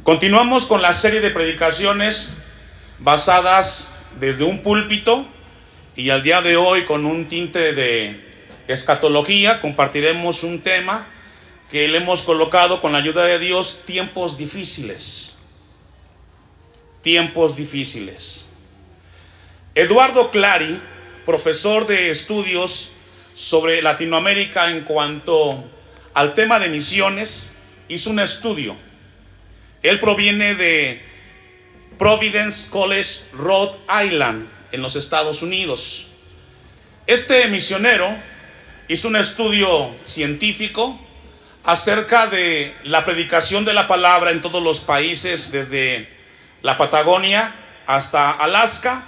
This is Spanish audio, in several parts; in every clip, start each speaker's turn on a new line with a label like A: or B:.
A: Continuamos con la serie de predicaciones basadas desde un púlpito, y al día de hoy, con un tinte de escatología, compartiremos un tema que le hemos colocado, con la ayuda de Dios, tiempos difíciles. Tiempos difíciles. Eduardo Clary, profesor de estudios sobre Latinoamérica en cuanto al tema de misiones, hizo un estudio. Él proviene de Providence College, Rhode Island, en los Estados Unidos. Este misionero hizo un estudio científico acerca de la predicación de la palabra en todos los países, desde la Patagonia hasta Alaska,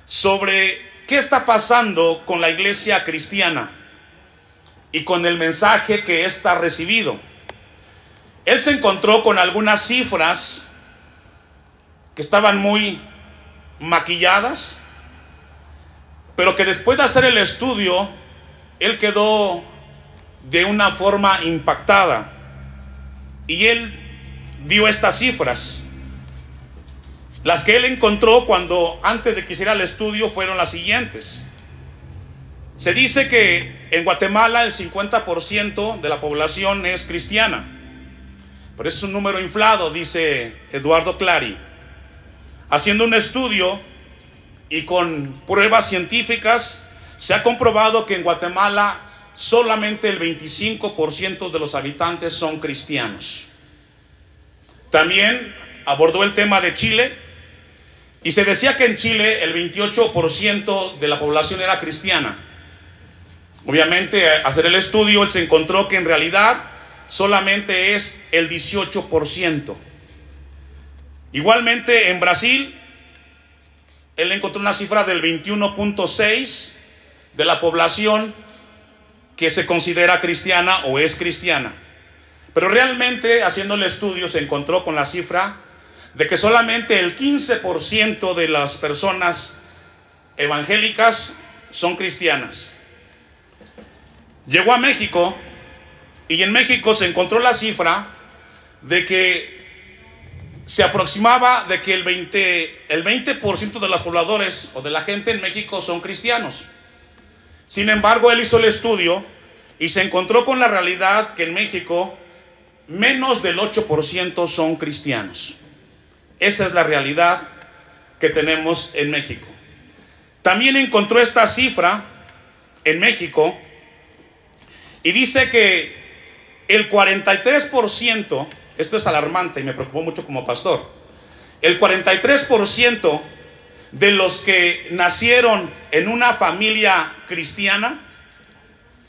A: sobre qué está pasando con la iglesia cristiana y con el mensaje que ésta ha recibido. Él se encontró con algunas cifras que estaban muy maquilladas, pero que después de hacer el estudio, él quedó de una forma impactada. Y él dio estas cifras. Las que él encontró antes de que hiciera el estudio fueron las siguientes. Se dice que en Guatemala el 50% de la población es cristiana. Pero es un número inflado, dice Eduardo Clary. Haciendo un estudio y con pruebas científicas, se ha comprobado que en Guatemala solamente el 25% de los habitantes son cristianos. También abordó el tema de Chile, y se decía que en Chile el 28% de la población era cristiana. Obviamente, al hacer el estudio, él se encontró que en realidad solamente es el 18%. Igualmente en Brasil, él encontró una cifra del 21.6% de la población que se considera cristiana o es cristiana. Pero realmente, haciendo el estudio, se encontró con la cifra de que solamente el 15% de las personas evangélicas son cristianas. Llegó a México, y en México se encontró la cifra de que se aproximaba de que el 20% de los pobladores o de la gente en México son cristianos. Sin embargo, él hizo el estudio y se encontró con la realidad que en México menos del 8% son cristianos. Esa es la realidad que tenemos en México. También encontró esta cifra en México y dice que el 43%, esto es alarmante y me preocupó mucho como pastor, el 43% de los que nacieron en una familia cristiana,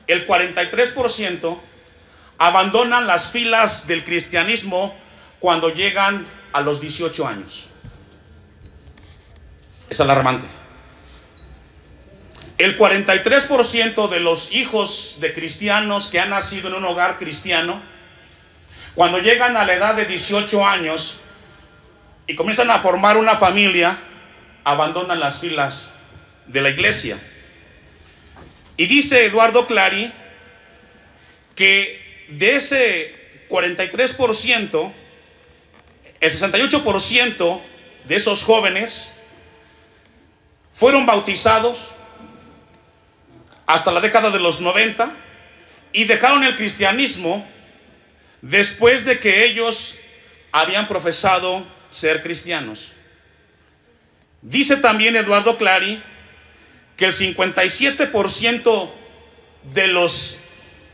A: el 43% abandonan las filas del cristianismo cuando llegan a los 18 años. Es alarmante. El 43% de los hijos de cristianos que han nacido en un hogar cristiano, cuando llegan a la edad de 18 años y comienzan a formar una familia, abandonan las filas de la iglesia. Y dice Eduardo Clary que de ese 43%, el 68% de esos jóvenes fueron bautizados hasta la década de los 90 y dejaron el cristianismo después de que ellos habían profesado ser cristianos. Dice también Eduardo Clary que el 57% de los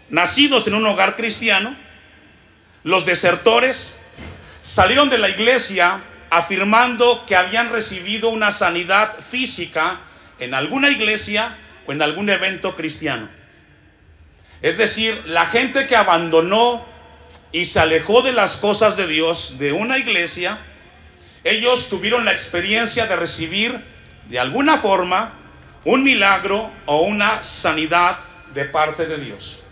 A: nacidos en un hogar cristiano, los desertores, salieron de la iglesia afirmando que habían recibido una sanidad física en alguna iglesia o en algún evento cristiano. Es decir, la gente que abandonó y se alejó de las cosas de Dios, de una iglesia, ellos tuvieron la experiencia de recibir de alguna forma un milagro o una sanidad de parte de Dios.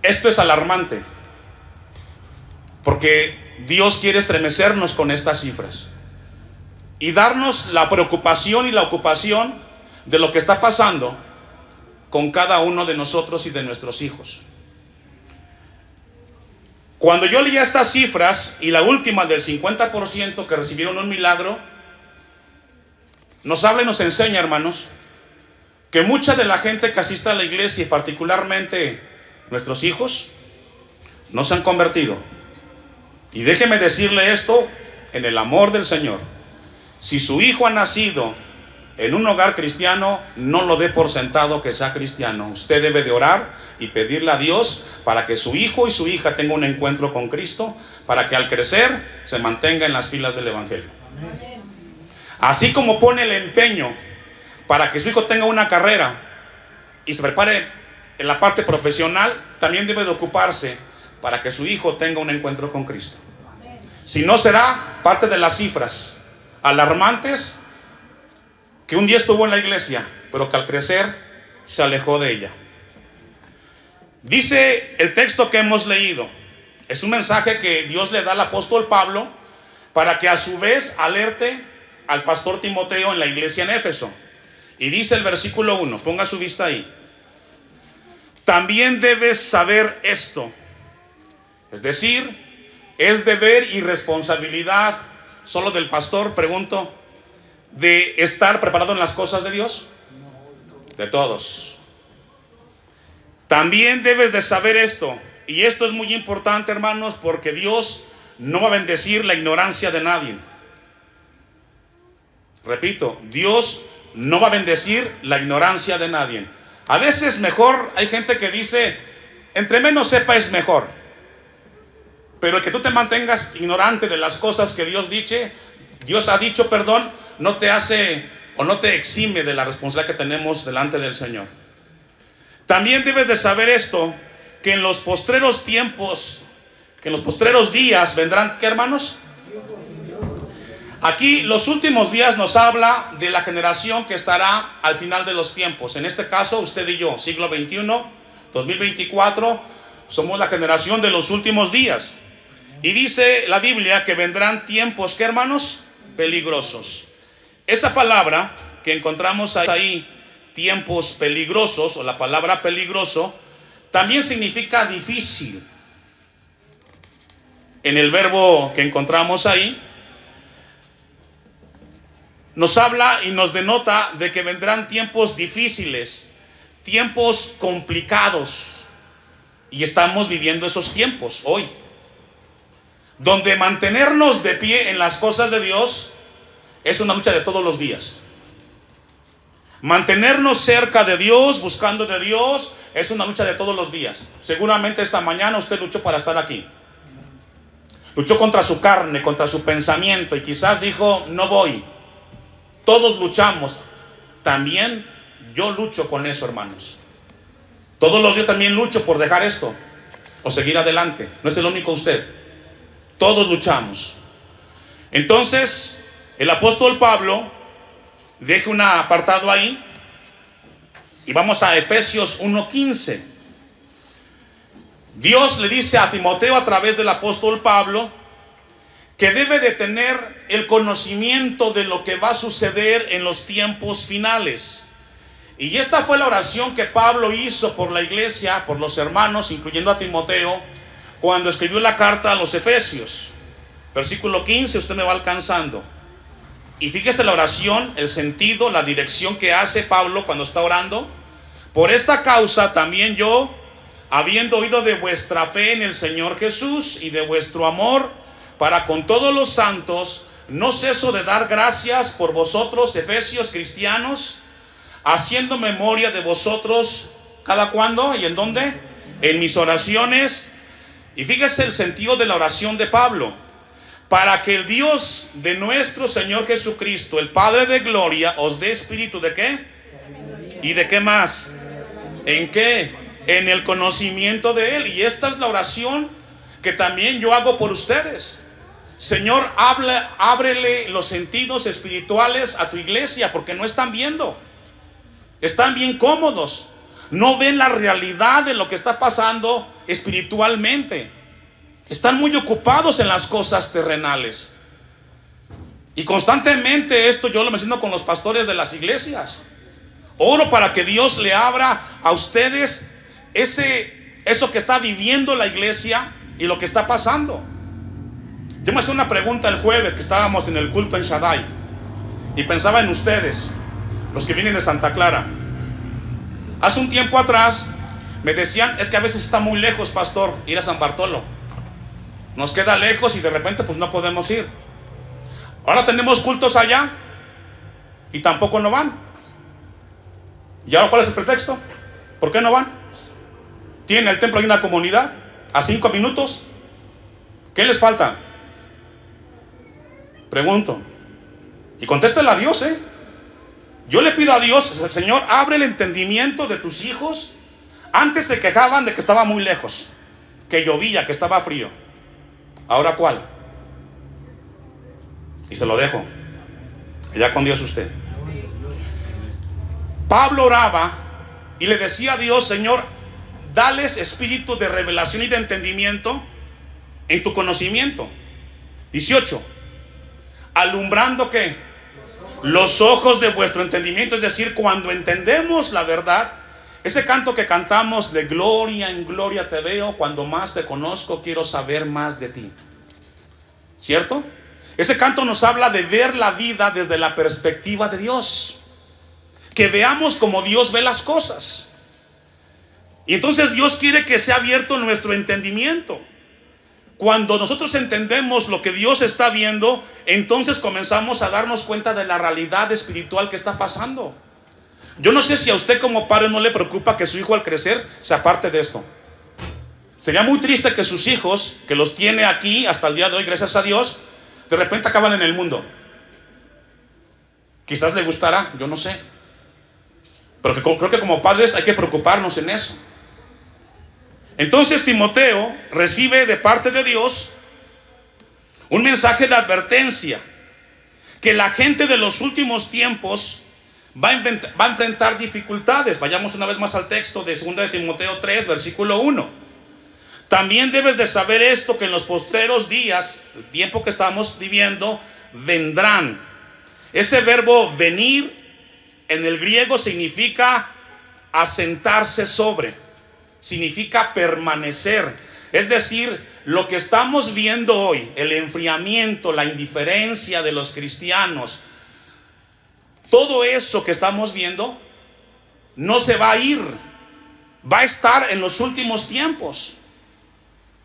A: Esto es alarmante, porque Dios quiere estremecernos con estas cifras y darnos la preocupación y la ocupación de lo que está pasando con cada uno de nosotros y de nuestros hijos. Cuando yo leía estas cifras y la última del 50% que recibieron un milagro, nos habla y nos enseña, hermanos, que mucha de la gente que asiste a la iglesia, y particularmente nuestros hijos, no se han convertido. Y déjeme decirle esto en el amor del Señor: si su hijo ha nacido en un hogar cristiano, no lo dé por sentado que sea cristiano. Usted debe de orar y pedirle a Dios para que su hijo y su hija tengan un encuentro con Cristo, para que al crecer se mantenga en las filas del evangelio. Amén. Así como pone el empeño para que su hijo tenga una carrera y se prepare en la parte profesional, también debe de ocuparse para que su hijo tenga un encuentro con Cristo. Si no, será parte de las cifras alarmantes que un día estuvo en la iglesia, pero que al crecer se alejó de ella. Dice el texto que hemos leído, es un mensaje que Dios le da al apóstol Pablo para que a su vez alerte al pastor Timoteo en la iglesia en Éfeso. Y dice el versículo 1, ponga su vista ahí: también debes saber esto. Es decir, es deber y responsabilidad solo del pastor, pregunto, de estar preparado en las cosas de Dios. De todos. También debes de saber esto, y esto es muy importante, hermanos, porque Dios no va a bendecir la ignorancia de nadie. Repito, Dios no va a bendecir la ignorancia de nadie. A veces mejor, hay gente que dice, entre menos sepa es mejor. Pero el que tú te mantengas ignorante de las cosas que Dios ha dicho, perdón, no te hace o no te exime de la responsabilidad que tenemos delante del Señor. También debes de saber esto, que en los postreros tiempos, que en los postreros días vendrán, ¿qué, hermanos? Aquí los últimos días nos habla de la generación que estará al final de los tiempos. En este caso, usted y yo, siglo XXI, 2024, somos la generación de los últimos días. Y dice la Biblia que vendrán tiempos, ¿qué, hermanos? Peligrosos. Esa palabra que encontramos ahí, tiempos peligrosos, o la palabra peligroso, también significa difícil. En el verbo que encontramos ahí, nos habla y nos denota de que vendrán tiempos difíciles, tiempos complicados. Y estamos viviendo esos tiempos hoy, donde mantenernos de pie en las cosas de Dios es una lucha de todos los días. Mantenernos cerca de Dios, buscando de Dios, es una lucha de todos los días. Seguramente esta mañana usted luchó para estar aquí. Luchó contra su carne, contra su pensamiento, y quizás dijo, no voy. Todos luchamos. También yo lucho con eso, hermanos. Todos los días también lucho por dejar esto o seguir adelante. No es el único usted. Todos luchamos. Entonces, el apóstol Pablo deja un apartado ahí y vamos a Efesios 1:15. Dios le dice a Timoteo a través del apóstol Pablo que debe de tener el conocimiento de lo que va a suceder en los tiempos finales. Y esta fue la oración que Pablo hizo por la iglesia, por los hermanos, incluyendo a Timoteo, cuando escribió la carta a los Efesios. Versículo 15, usted me va alcanzando. Y fíjese la oración, el sentido, la dirección que hace Pablo cuando está orando. Por esta causa también yo, habiendo oído de vuestra fe en el Señor Jesús y de vuestro amor para con todos los santos, no ceso de dar gracias por vosotros, Efesios, cristianos, haciendo memoria de vosotros, ¿cada cuándo? ¿Y en dónde? En mis oraciones. Y fíjese el sentido de la oración de Pablo: para que el Dios de nuestro Señor Jesucristo, el Padre de gloria, os dé espíritu ¿de qué? ¿Y de qué más? ¿En qué? En el conocimiento de Él. Y esta es la oración que también yo hago por ustedes. Señor, ábrele los sentidos espirituales a tu iglesia, porque no están viendo. Están bien cómodos. No ven la realidad de lo que está pasando espiritualmente. Están muy ocupados en las cosas terrenales. Y constantemente esto yo lo menciono con los pastores de las iglesias. Oro para que Dios le abra a ustedes eso que está viviendo la iglesia, y lo que está pasando. Yo me hacía una pregunta el jueves que estábamos en el culto en Shaddai y pensaba en ustedes, los que vienen de Santa Clara. Hace un tiempo atrás me decían, es que a veces está muy lejos, pastor, ir a San Bartolo. Nos queda lejos y de repente pues no podemos ir. Ahora tenemos cultos allá y tampoco no van. ¿Y ahora cuál es el pretexto? ¿Por qué no van? Tienen el templo y una comunidad a 5 minutos. ¿Qué les falta? Pregunto. Y contéstele a Dios, Yo le pido a Dios, Señor, abre el entendimiento de tus hijos. Antes se quejaban de que estaba muy lejos, que llovía, que estaba frío. ¿Ahora cuál? Y se lo dejo. Allá con Dios usted. Pablo oraba y le decía a Dios, Señor, dales espíritu de revelación y de entendimiento en tu conocimiento. 18. Alumbrando ¿qué? Los ojos de vuestro entendimiento. Es decir, cuando entendemos la verdad, ese canto que cantamos de gloria en gloria te veo, cuando más te conozco quiero saber más de ti. ¿Cierto? Ese canto nos habla de ver la vida desde la perspectiva de Dios, que veamos como Dios ve las cosas. Y entonces Dios quiere que sea abierto nuestro entendimiento. Cuando nosotros entendemos lo que Dios está viendo, entonces comenzamos a darnos cuenta de la realidad espiritual que está pasando. Yo no sé si a usted como padre no le preocupa que su hijo al crecer se aparte de esto. Sería muy triste que sus hijos, que los tiene aquí hasta el día de hoy, gracias a Dios, de repente acaban en el mundo. Quizás le gustará, yo no sé. Pero creo que como padres hay que preocuparnos en eso. Entonces Timoteo recibe de parte de Dios un mensaje de advertencia, que la gente de los últimos tiempos va a enfrentar dificultades. Vayamos una vez más al texto de 2 de Timoteo 3, versículo 1. También debes de saber esto, que en los postreros días, el tiempo que estamos viviendo, vendrán. Ese verbo venir en el griego significa asentarse sobre, significa permanecer. Es decir, lo que estamos viendo hoy, el enfriamiento, la indiferencia de los cristianos, todo eso que estamos viendo no se va a ir, va a estar en los últimos tiempos.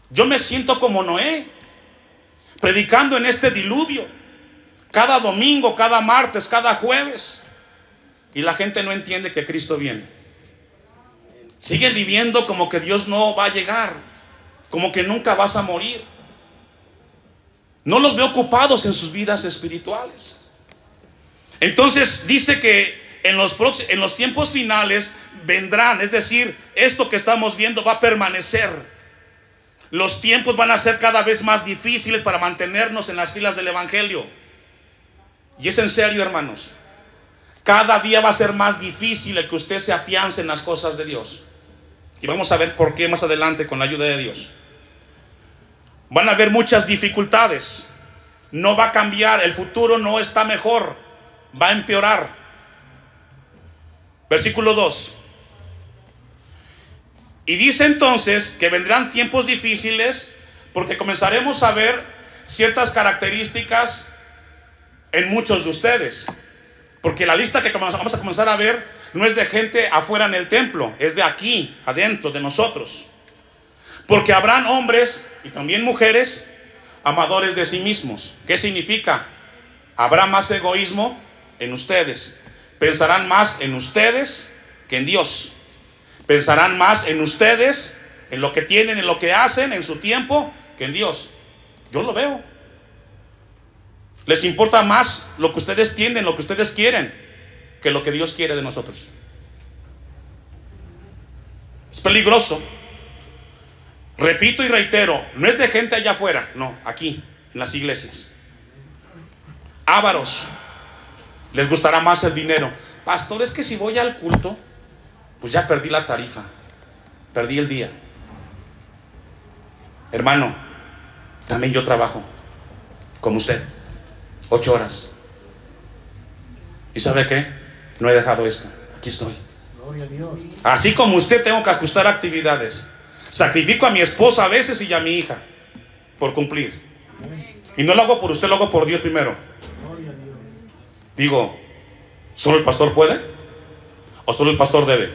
A: Yo me siento como Noé, predicando en este diluvio, cada domingo, cada martes, cada jueves, y la gente no entiende que Cristo viene. Siguen viviendo como que Dios no va a llegar, como que nunca vas a morir. No los veo ocupados en sus vidas espirituales. Entonces dice que en los tiempos finales vendrán, es decir, esto que estamos viendo va a permanecer. Los tiempos van a ser cada vez más difíciles para mantenernos en las filas del evangelio. Y es en serio, hermanos. Cada día va a ser más difícil el que usted se afiance en las cosas de Dios. Y vamos a ver por qué más adelante con la ayuda de Dios. Van a haber muchas dificultades. No va a cambiar, el futuro no está mejor, va a empeorar. Versículo 2. Y dice entonces que vendrán tiempos difíciles porque comenzaremos a ver ciertas características en muchos de ustedes. Porque la lista que vamos a comenzar a ver no es de gente afuera en el templo, es de aquí, adentro de nosotros. Porque habrán hombres y también mujeres amadores de sí mismos. ¿Qué significa? Habrá más egoísmo en ustedes. Pensarán más en ustedes que en Dios. Pensarán más en ustedes, en lo que tienen, en lo que hacen, en su tiempo, que en Dios. Yo lo veo. Les importa más lo que ustedes tienen, lo que ustedes quieren, que lo que Dios quiere de nosotros. Es peligroso. Repito y reitero, no es de gente allá afuera, no, aquí, en las iglesias. Ávaros. Les gustará más el dinero. Pastor, es que si voy al culto, pues ya perdí la tarifa, perdí el día. Hermano, también yo trabajo como usted 8 horas. ¿Y sabe qué? No he dejado esto, aquí estoy.
B: Gloria a Dios.
A: Así como usted tengo que ajustar actividades. Sacrifico a mi esposa a veces y a mi hija por cumplir. Y no lo hago por usted, lo hago por Dios primero. Digo, ¿solo el pastor puede? ¿O solo el pastor debe?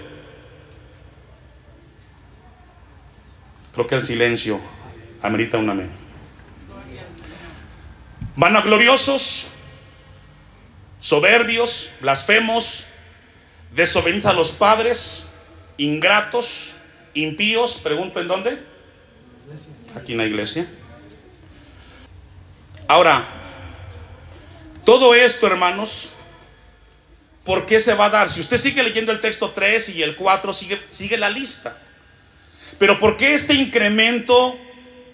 A: Creo que el silencio amerita un amén. Vanagloriosos, soberbios, blasfemos, desobedientes a los padres, ingratos, impíos. Pregunto, ¿en dónde? Aquí en la iglesia. Ahora, todo esto, hermanos, ¿por qué se va a dar? Si usted sigue leyendo el texto 3 y el 4, sigue la lista. Pero ¿por qué este incremento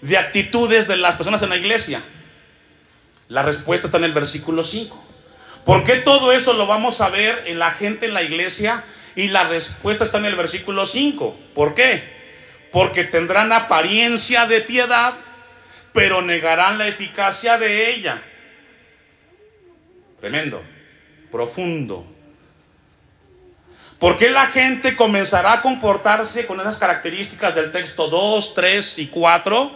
A: de actitudes de las personas en la iglesia? La respuesta está en el versículo 5. ¿Por qué todo eso lo vamos a ver en la gente en la iglesia? Y la respuesta está en el versículo 5. ¿Por qué? Porque tendrán apariencia de piedad, pero negarán la eficacia de ella. Tremendo, profundo. ¿Por qué la gente comenzará a comportarse con esas características del texto 2, 3 y 4?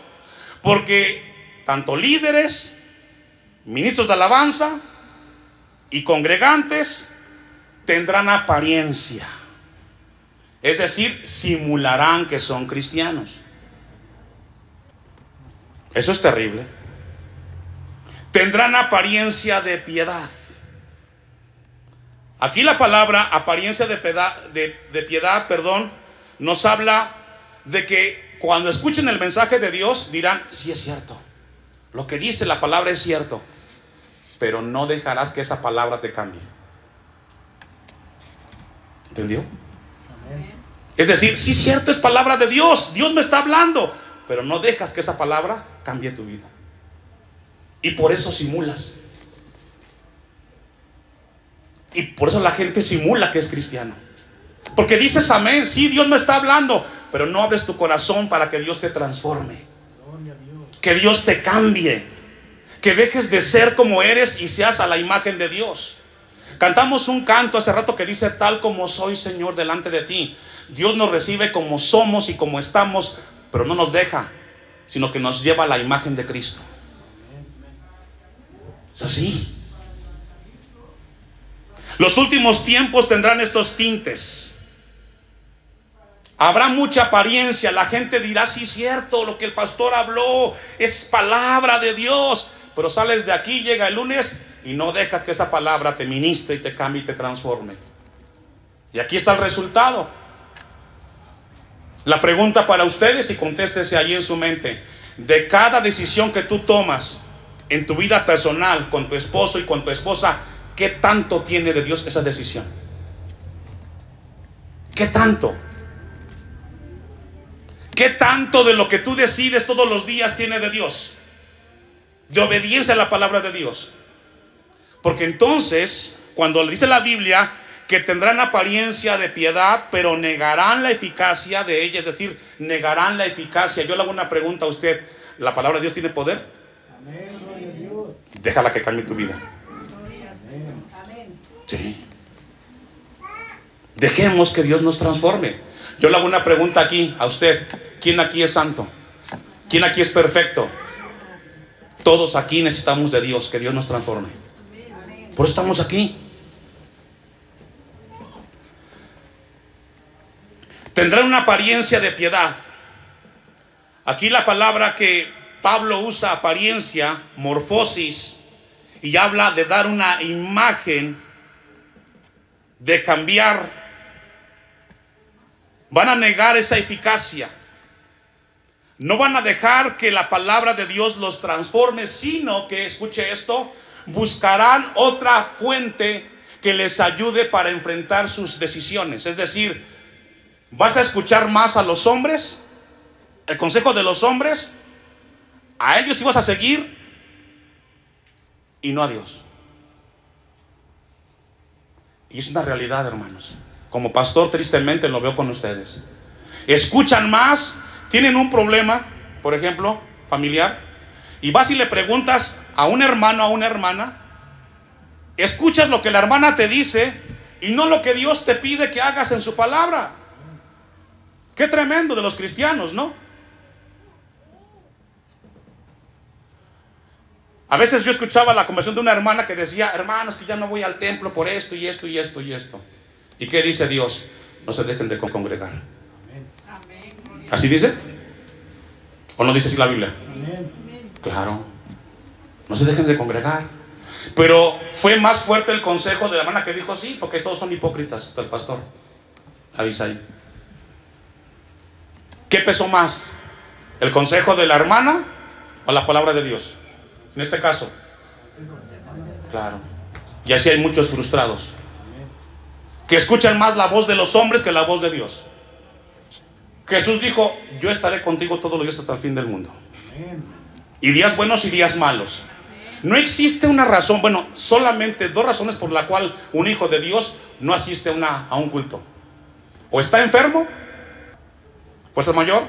A: Porque tanto líderes, ministros de alabanza y congregantes tendrán apariencia. Es decir, simularán que son cristianos. Eso es terrible. Tendrán apariencia de piedad. Aquí la palabra apariencia de piedad, nos habla de que cuando escuchen el mensaje de Dios dirán, sí es cierto, lo que dice la palabra es cierto, pero no dejarás que esa palabra te cambie. ¿Entendió? Amén. Es decir, sí es cierto, es palabra de Dios, Dios me está hablando, pero no dejas que esa palabra cambie tu vida. Y por eso simulas. Y por eso la gente simula que es cristiano. Porque dices amén, sí, Dios me está hablando, pero no abres tu corazón para que Dios te transforme, que Dios te cambie, que dejes de ser como eres y seas a la imagen de Dios. Cantamos un canto hace rato que dice, tal como soy, Señor, delante de ti. Dios nos recibe como somos y como estamos, pero no nos deja, sino que nos lleva a la imagen de Cristo. Es así. Los últimos tiempos tendrán estos tintes. Habrá mucha apariencia. La gente dirá, sí, cierto, lo que el pastor habló es palabra de Dios. Pero sales de aquí, llega el lunes y no dejas que esa palabra te ministre y te cambie y te transforme. Y aquí está el resultado. La pregunta para ustedes, y contéstese allí en su mente: de cada decisión que tú tomas en tu vida personal, con tu esposo y con tu esposa, ¿qué tanto tiene de Dios esa decisión? ¿Qué tanto? ¿Qué tanto de lo que tú decides todos los días tiene de Dios? De obediencia a la palabra de Dios. Porque entonces, cuando le dice la Biblia que tendrán apariencia de piedad, pero negarán la eficacia de ella, es decir, negarán la eficacia. Yo le hago una pregunta a usted: ¿la palabra de Dios tiene poder? Amén. Déjala que cambie tu vida. Sí. Dejemos que Dios nos transforme. Yo le hago una pregunta aquí a usted: ¿quién aquí es santo? ¿Quién aquí es perfecto? Todos aquí necesitamos de Dios, que Dios nos transforme. Por eso estamos aquí. Tendrán una apariencia de piedad. Aquí la palabra que Pablo usa, apariencia, morfosis, y habla de dar una imagen, de cambiar. Van a negar esa eficacia. No van a dejar que la palabra de Dios los transforme, sino que, escuche esto, buscarán otra fuente que les ayude para enfrentar sus decisiones. Es decir, vas a escuchar más a los hombres, el consejo de los hombres, a ellos ibas a seguir y no a Dios. Y es una realidad, hermanos. Como pastor, tristemente lo veo con ustedes. Escuchan más, tienen un problema, por ejemplo, familiar, y vas y le preguntas a un hermano, a una hermana, escuchas lo que la hermana te dice y no lo que Dios te pide que hagas en su palabra. Qué tremendo de los cristianos, ¿no? A veces yo escuchaba la conversación de una hermana que decía: hermanos, que ya no voy al templo por esto y esto y esto y esto. ¿Y qué dice Dios? No se dejen de congregar. ¿Así dice? ¿O no dice así la Biblia? Claro. No se dejen de congregar. Pero fue más fuerte el consejo de la hermana que dijo: sí, porque todos son hipócritas, hasta el pastor Abisaí. ¿Qué pesó más? ¿El consejo de la hermana o la palabra de Dios? En este caso, claro. Y así hay muchos frustrados que escuchan más la voz de los hombres que la voz de Dios. Jesús dijo: yo estaré contigo todos los días hasta el fin del mundo. Y días buenos y días malos. No existe una razón, bueno, solamente dos razones por la cual un hijo de Dios no asiste a un culto. O está enfermo, fuerza mayor,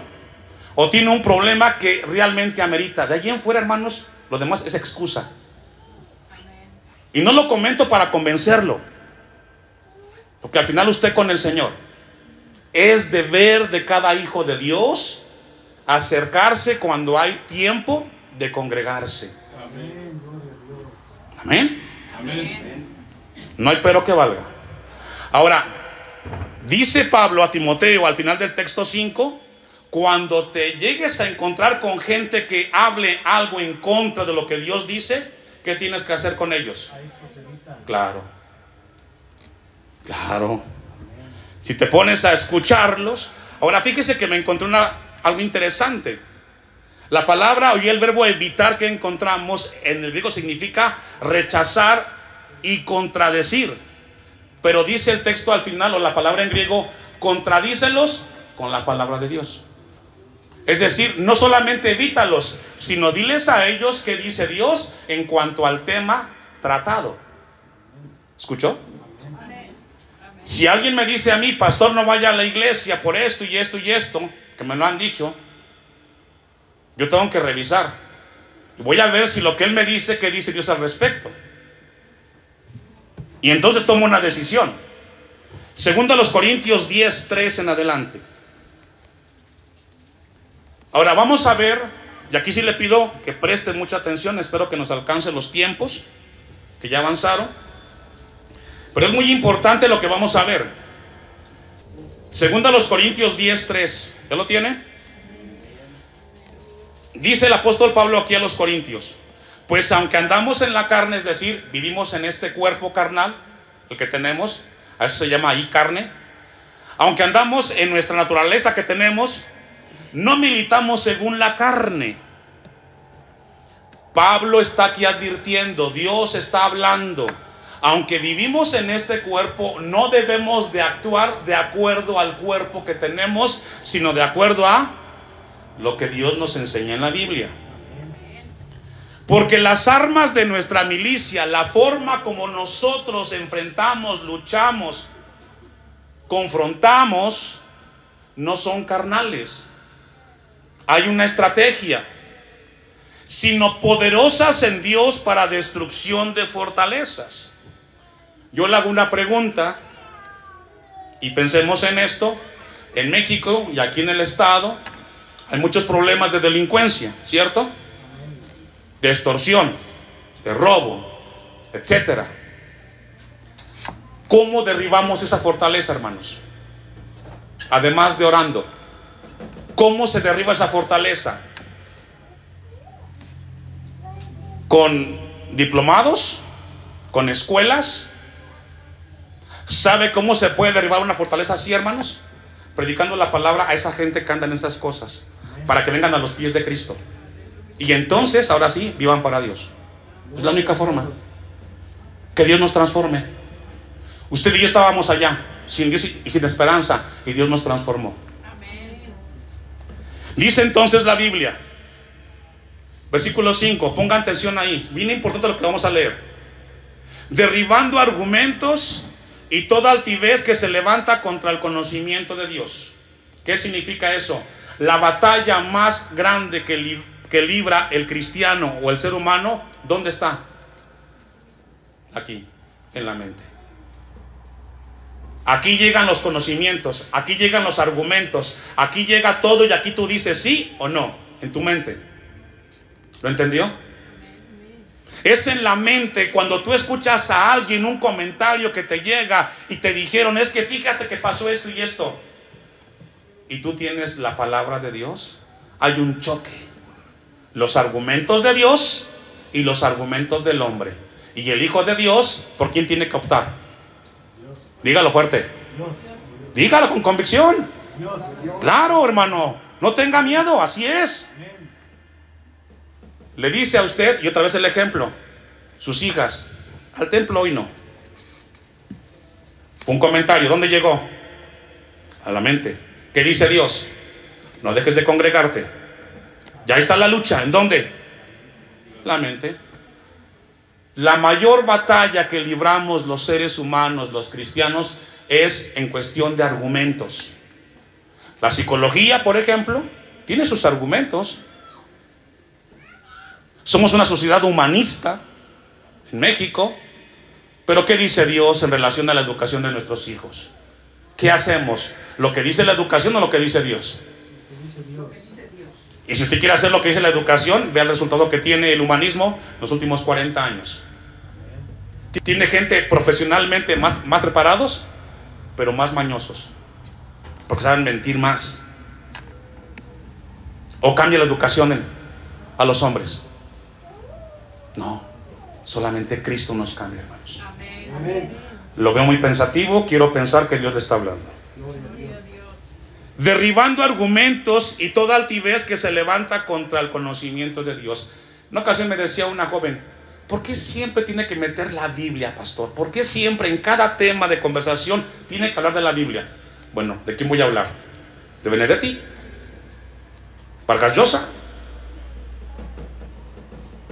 A: o tiene un problema que realmente amerita. De allí en fuera, hermanos, lo demás es excusa. Y no lo comento para convencerlo, porque al final usted con el Señor. Es deber de cada hijo de Dios acercarse cuando hay tiempo de congregarse. Amén. Amén. No hay pero que valga. Ahora, dice Pablo a Timoteo al final del texto 5: cuando te llegues a encontrar con gente que hable algo en contra de lo que Dios dice, ¿qué tienes que hacer con ellos? Claro. Claro. Si te pones a escucharlos. Ahora fíjese que me encontré algo interesante. La palabra y el verbo evitar que encontramos en el griego significa rechazar y contradecir. Pero dice el texto al final, o la palabra en griego, contradícelos con la palabra de Dios. Es decir, no solamente evítalos, sino diles a ellos qué dice Dios en cuanto al tema tratado. ¿Escuchó? Si alguien me dice a mí: pastor, no vaya a la iglesia por esto y esto y esto, que me lo han dicho, yo tengo que revisar. Y voy a ver si lo que él me dice, qué dice Dios al respecto. Y entonces tomo una decisión. Segundo a los Corintios 10, 3 en adelante. Ahora vamos a ver, y aquí sí le pido que presten mucha atención. Espero que nos alcancen los tiempos, que ya avanzaron. Pero es muy importante lo que vamos a ver. Segundo a los Corintios 10, 3. ¿Ya lo tiene? Dice el apóstol Pablo aquí a los Corintios: pues aunque andamos en la carne, es decir, vivimos en este cuerpo carnal, el que tenemos, a eso se llama ahí carne. Aunque andamos en nuestra naturaleza que tenemos, no militamos según la carne. Pablo está aquí advirtiendo, Dios está hablando. Aunque vivimos en este cuerpo, no debemos de actuar de acuerdo al cuerpo que tenemos, sino de acuerdo a lo que Dios nos enseña en la Biblia. Porque las armas de nuestra milicia, la forma como nosotros enfrentamos, luchamos, confrontamos, no son carnales. Hay una estrategia, sino poderosas en Dios para destrucción de fortalezas. Yo le hago una pregunta y pensemos en esto. En México y aquí en el estado hay muchos problemas de delincuencia, ¿cierto? De extorsión, de robo, etcétera. ¿Cómo derribamos esa fortaleza, hermanos? Además de orando. ¿Cómo se derriba esa fortaleza? ¿Con diplomados? ¿Con escuelas? ¿Sabe cómo se puede derribar una fortaleza así, hermanos? Predicando la palabra a esa gente que anda en esas cosas, para que vengan a los pies de Cristo. Y entonces, ahora sí, vivan para Dios. Es la única forma que Dios nos transforme. Usted y yo estábamos allá, sin Dios y sin esperanza, y Dios nos transformó. Dice entonces la Biblia, versículo 5, pongan atención ahí, bien importante lo que vamos a leer. Derribando argumentos y toda altivez que se levanta contra el conocimiento de Dios. ¿Qué significa eso? La batalla más grande que libra el cristiano o el ser humano, ¿dónde está? Aquí, en la mente. Aquí llegan los conocimientos, aquí llegan los argumentos, aquí llega todo y aquí tú dices sí o no, en tu mente. ¿Lo entendió? Es en la mente cuando tú escuchas a alguien un comentario que te llega y te dijeron, es que fíjate que pasó esto y esto, y tú tienes la palabra de Dios. Hay un choque, los argumentos de Dios y los argumentos del hombre. Y el Hijo de Dios, ¿por quién tiene que optar? Dígalo fuerte, dígalo con convicción. Claro, hermano, no tenga miedo, así es. Le dice a usted, y otra vez el ejemplo, sus hijas, al templo hoy no. Fue un comentario, ¿dónde llegó? A la mente. ¿Qué dice Dios? No dejes de congregarte. Ya está la lucha, ¿en dónde? La mente. La mayor batalla que libramos los seres humanos, los cristianos, es en cuestión de argumentos. La psicología, por ejemplo, tiene sus argumentos. Somos una sociedad humanista en México, pero ¿qué dice Dios en relación a la educación de nuestros hijos? ¿Qué hacemos? ¿Lo que dice la educación o lo que dice Dios? Y si usted quiere hacer lo que dice la educación, vea el resultado que tiene el humanismo en los últimos 40 años. Tiene gente profesionalmente más preparados, pero más mañosos, porque saben mentir más. O cambia la educación a los hombres. No, solamente Cristo nos cambia, hermanos. Amén. Lo veo muy pensativo, quiero pensar que Dios le está hablando. Derribando argumentos y toda altivez que se levanta contra el conocimiento de Dios. Una ocasión me decía una joven, ¿por qué siempre tiene que meter la Biblia, pastor? ¿Por qué siempre en cada tema de conversación tiene que hablar de la Biblia? Bueno, ¿de quién voy a hablar? ¿De Benedetti? ¿Vargas Llosa?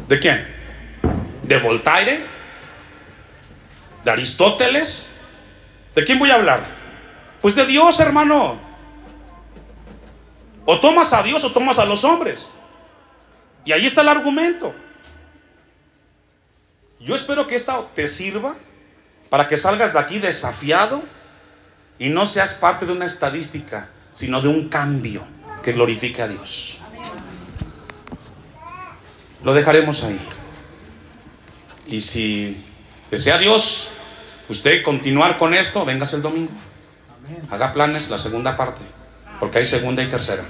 A: ¿De quién? ¿De Voltaire? ¿De Aristóteles? ¿De quién voy a hablar? Pues de Dios, hermano. O tomas a Dios o tomas a los hombres. Y ahí está el argumento. Yo espero que esta te sirva para que salgas de aquí desafiado y no seas parte de una estadística, sino de un cambio que glorifique a Dios. Lo dejaremos ahí. Y si desea Dios usted continuar con esto, véngase el domingo. Haga planes, la segunda parte, porque hay segunda y tercera.